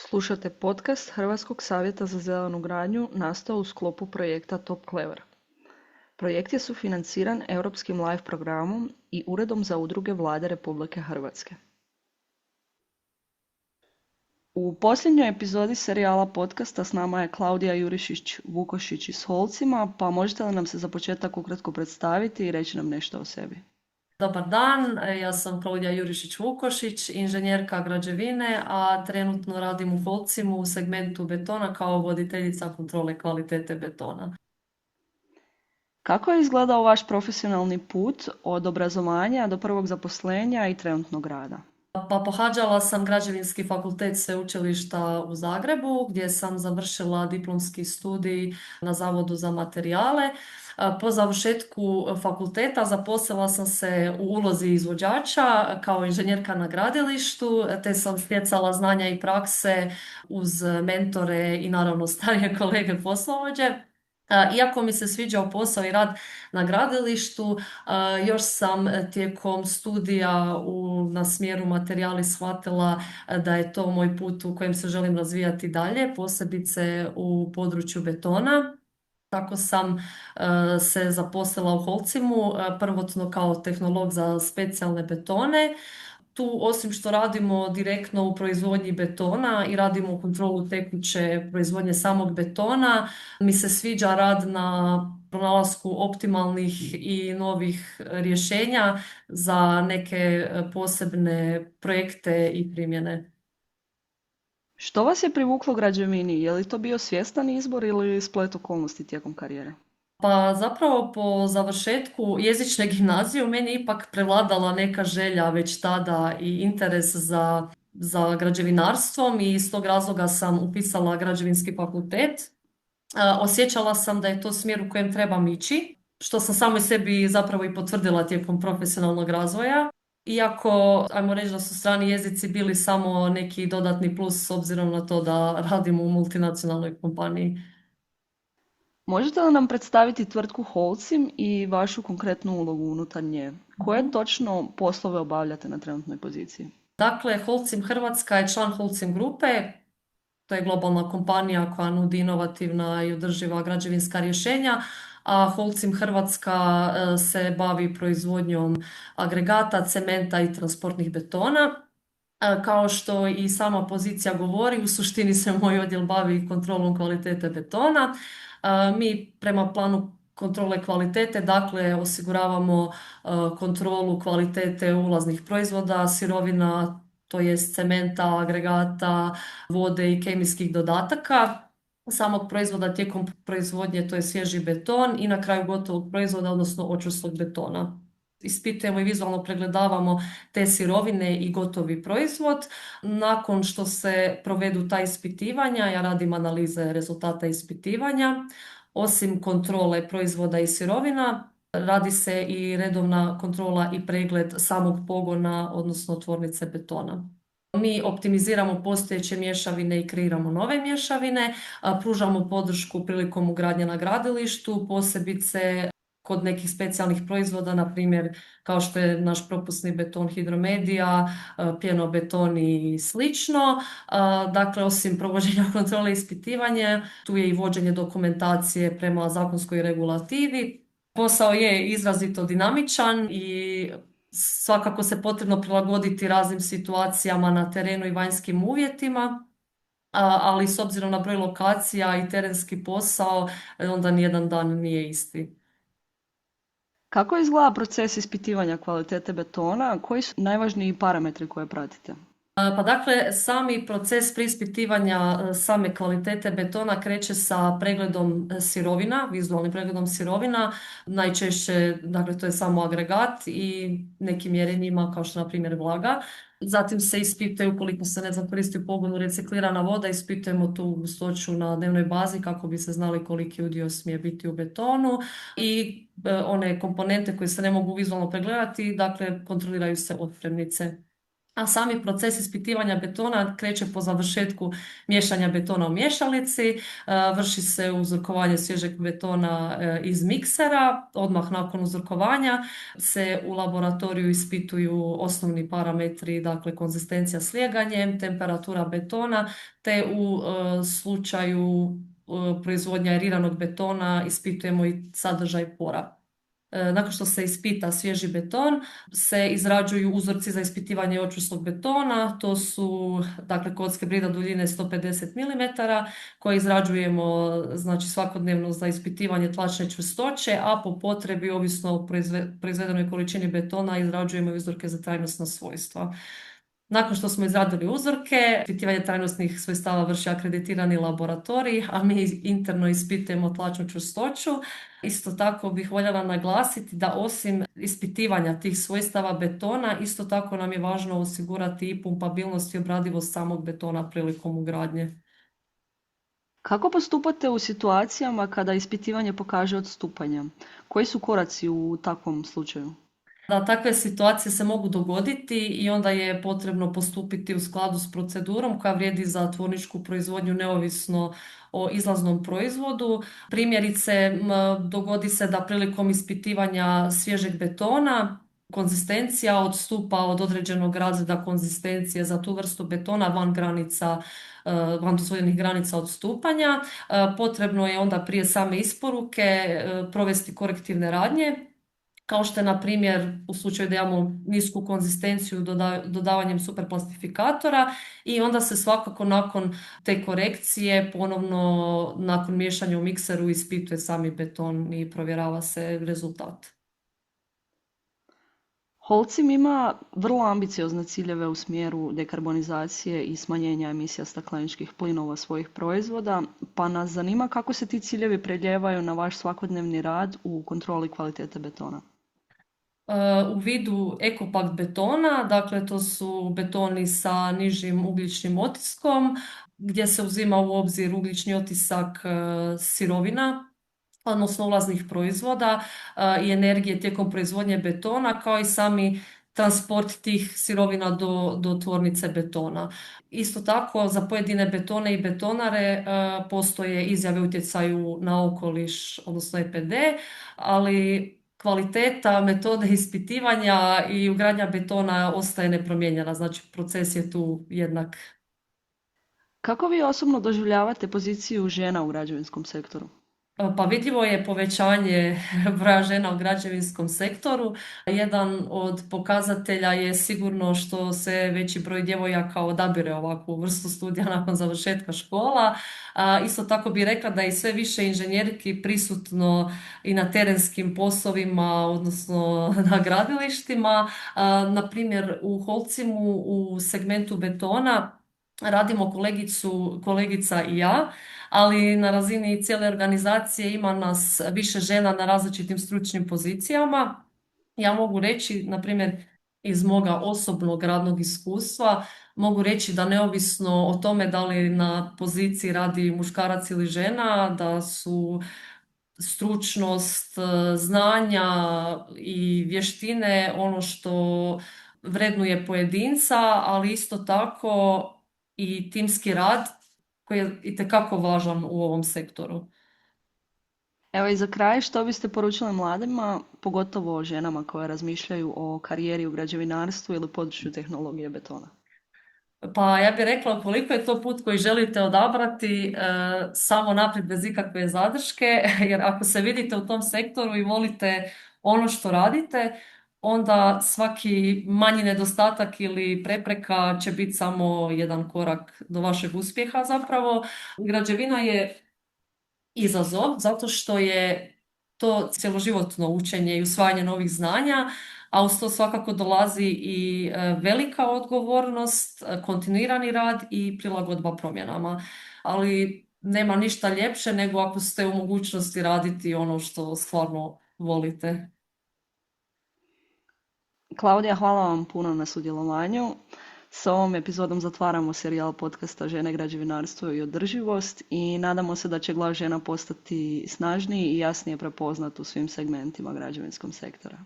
Slušate podcast Hrvatskog savjeta za zelenu gradnju nastao u sklopu projekta Top Clever. Projekt je sufinanciran Europskim LIFE programom i Uredom za udruge Vlade Republike Hrvatske. U posljednjoj epizodi serijala podcasta s nama je Klaudija Jurišić-Vukošić iz Holcima, pa možete li nam se za početak ukratko predstaviti i reći nam nešto o sebi? Dobar dan, ja sam Klaudija Jurišić-Vukošić, inženjerka građevine, a trenutno radim u Holcimu u segmentu betona kao voditeljica kontrole kvalitete betona. Kako je izgledao vaš profesionalni put od obrazovanja do prvog zaposlenja i trenutnog rada? Pa pohađala sam građevinski fakultet Sveučilišta u Zagrebu gdje sam završila diplomski studij na Zavodu za materijale. Po završetku fakulteta zaposlila sam se u ulozi izvođača kao inženjerka na gradilištu, te sam stjecala znanja i prakse uz mentore i naravno starije kolege poslovođe. Iako mi se sviđao posao i rad na gradilištu, još sam tijekom studija na smjeru materijali shvatila da je to moj put u kojem se želim razvijati dalje, posebice u području betona. Tako sam se zaposlila u Holcimu, prvotno kao tehnolog za specijalne betone. Tu osim što radimo direktno u proizvodnji betona i radimo kontrolu tekuće proizvodnje samog betona, mi se sviđa rad na pronalasku optimalnih i novih rješenja za neke posebne projekte i primjene. Što vas je privuklo građevini? Je li to bio svjestan izbor ili splet okolnosti tijekom karijere? Pa zapravo po završetku jezične gimnazije u meni je ipak prevladala neka želja već tada i interes za građevinarstvom i iz tog razloga sam upisala građevinski fakultet. Osjećala sam da je to smjer u kojem trebam ići, što sam samo sebi zapravo i potvrdila tijekom profesionalnog razvoja. Iako, ajmo reći da su strani jezici bili samo neki dodatni plus s obzirom na to da radim u multinacionalnoj kompaniji. Možete li nam predstaviti tvrtku Holcim i vašu konkretnu ulogu unutar nje? Koje točno poslove obavljate na trenutnoj poziciji? Dakle, Holcim Hrvatska je član Holcim grupe. To je globalna kompanija koja nudi inovativna i održiva građevinska rješenja, a Holcim Hrvatska se bavi proizvodnjom agregata, cementa i transportnih betona. Kao što i sama pozicija govori, u suštini se moj odjel bavi kontrolom kvalitete betona. Mi prema planu kontrole kvalitete, dakle, osiguravamo kontrolu kvalitete ulaznih proizvoda, sirovina, to jest cementa, agregata, vode i kemijskih dodataka, samog proizvoda tijekom proizvodnje, to je svježi beton i na kraju gotovog proizvoda, odnosno očvrslog betona. Ispitujemo i vizualno pregledavamo te sirovine i gotovi proizvod. Nakon što se provedu ta ispitivanja, ja radim analize rezultata ispitivanja. Osim kontrole proizvoda i sirovina, radi se i redovna kontrola i pregled samog pogona, odnosno tvornice betona. Mi optimiziramo postojeće mješavine i kreiramo nove mješavine, pružamo podršku prilikom ugradnje na gradilištu, posebice kod nekih specijalnih proizvoda, na primjer kao što je naš propusni beton Hidromedija, pjenobeton i slično. Dakle, osim provođenja kontrole i ispitivanja, tu je i vođenje dokumentacije prema zakonskoj regulativi. Posao je izrazito dinamičan i svakako se potrebno prilagoditi raznim situacijama na terenu i vanjskim uvjetima, ali s obzirom na broj lokacija i terenski posao, onda nijedan dan nije isti. Kako izgleda proces ispitivanja kvalitete betona? Koji su najvažniji parametri koje pratite? Pa dakle, sami proces preispitivanja same kvalitete betona kreće sa pregledom sirovina, vizualnim pregledom sirovina. Najčešće, dakle, to je samo agregat i nekim mjerenjima kao što na primjer vlaga. Zatim se ispituje ukoliko se ne znam koristi u pogonu reciklirana voda, ispitujemo tu gustoću na dnevnoj bazi kako bi se znali koliki udio smije biti u betonu i one komponente koje se ne mogu vizualno pregledati, dakle kontroliraju se otpremnice. a sami proces ispitivanja betona kreće po završetku miješanja betona u miješalici, vrši se uzorkovanje svježeg betona iz miksera, odmah nakon uzorkovanja se u laboratoriju ispituju osnovni parametri, dakle konzistencija slijeganjem, temperatura betona, te u slučaju proizvodnja eriranog betona ispitujemo i sadržaj pora. Nakon što se ispita svježi beton, se izrađuju uzorci za ispitivanje očvrstog betona. To su dakle kocke brida duljine 150 mm koje izrađujemo znači svakodnevno za ispitivanje tlačne čvrstoće, a po potrebi, ovisno o proizvedenoj količini betona, izrađujemo i uzorke za trajnosna svojstva. Nakon što smo izradili uzorke, ispitivanje trajnostnih svojstava vrši akreditirani laboratorij, a mi interno ispitujemo tlačnu čvrstoću. Isto tako bih voljela naglasiti da osim ispitivanja tih svojstava betona, isto tako nam je važno osigurati i pumpabilnost i obradivost samog betona prilikom ugradnje. Kako postupate u situacijama kada ispitivanje pokaže odstupanja? Koji su koraci u takvom slučaju? Da, takve situacije se mogu dogoditi i onda je potrebno postupiti u skladu s procedurom koja vrijedi za tvorničku proizvodnju neovisno o izlaznom proizvodu. Primjerice, dogodi se da prilikom ispitivanja svježeg betona konzistencija odstupa od određenog razreda konzistencije za tu vrstu betona van dozvoljenih granica odstupanja. Potrebno je onda prije same isporuke provesti korektivne radnje, kao što je na primjer u slučaju da imamo nisku konzistenciju dodavanjem superplastifikatora, i onda se svakako nakon te korekcije ponovno nakon miješanja u mikseru ispituje sami beton i provjerava se rezultat. Holcim ima vrlo ambiciozne ciljeve u smjeru dekarbonizacije i smanjenja emisija stakleničkih plinova svojih proizvoda, pa nas zanima kako se ti ciljevi preljevaju na vaš svakodnevni rad u kontroli kvalitete betona. U vidu ekopakt betona, dakle to su betoni sa nižim ugljičnim otiskom, gdje se uzima u obzir ugljični otisak sirovina, odnosno ulaznih proizvoda i energije tijekom proizvodnje betona, kao i sami transport tih sirovina do tvornice betona. Isto tako, za pojedine betone i betonare postoje izjave o utjecaju na okoliš, odnosno EPD, ali kvaliteta metode ispitivanja i ugradnja betona ostaje nepromijenjena, znači proces je tu jednak. Kako vi osobno doživljavate poziciju žena u građevinskom sektoru? Pa vidljivo je povećanje broja žena u građevinskom sektoru. Jedan od pokazatelja je sigurno što se veći broj djevojaka odabire ovakvu vrstu studija nakon završetka škola. Isto tako bih rekla da je sve više inženjerki prisutno i na terenskim poslovima, odnosno na gradilištima. Na primjer, u Holcimu u segmentu betona radimo kolegica i ja, ali na razini cijele organizacije ima nas više žena na različitim stručnim pozicijama. Ja mogu reći, na primjer, iz moga osobnog radnog iskustva, mogu reći da neovisno o tome da li na poziciji radi muškarac ili žena, da su stručnost, znanja i vještine ono što vrednuje pojedinca, ali isto tako i timski rad koji je itekako važan u ovom sektoru. Evo i za kraj, što biste poručili mladima, pogotovo ženama koje razmišljaju o karijeri u građevinarstvu ili području tehnologije betona? Pa ja bih rekla, ukoliko je to put koji želite odabrati, samo naprijed bez ikakve zadrške, jer ako se vidite u tom sektoru i volite ono što radite, onda svaki manji nedostatak ili prepreka će biti samo jedan korak do vašeg uspjeha zapravo. Građevina je izazov zato što je to cjeloživotno učenje i usvajanje novih znanja, a uz to svakako dolazi i velika odgovornost, kontinuirani rad i prilagodba promjenama. Ali nema ništa ljepše nego ako ste u mogućnosti raditi ono što stvarno volite. Klaudija, hvala vam puno na sudjelovanju. S ovom epizodom zatvaramo serijal podcasta Žene, građevinarstvo i održivost i nadamo se da će glas žena postati snažniji i jasnije prepoznat u svim segmentima građevinskog sektora.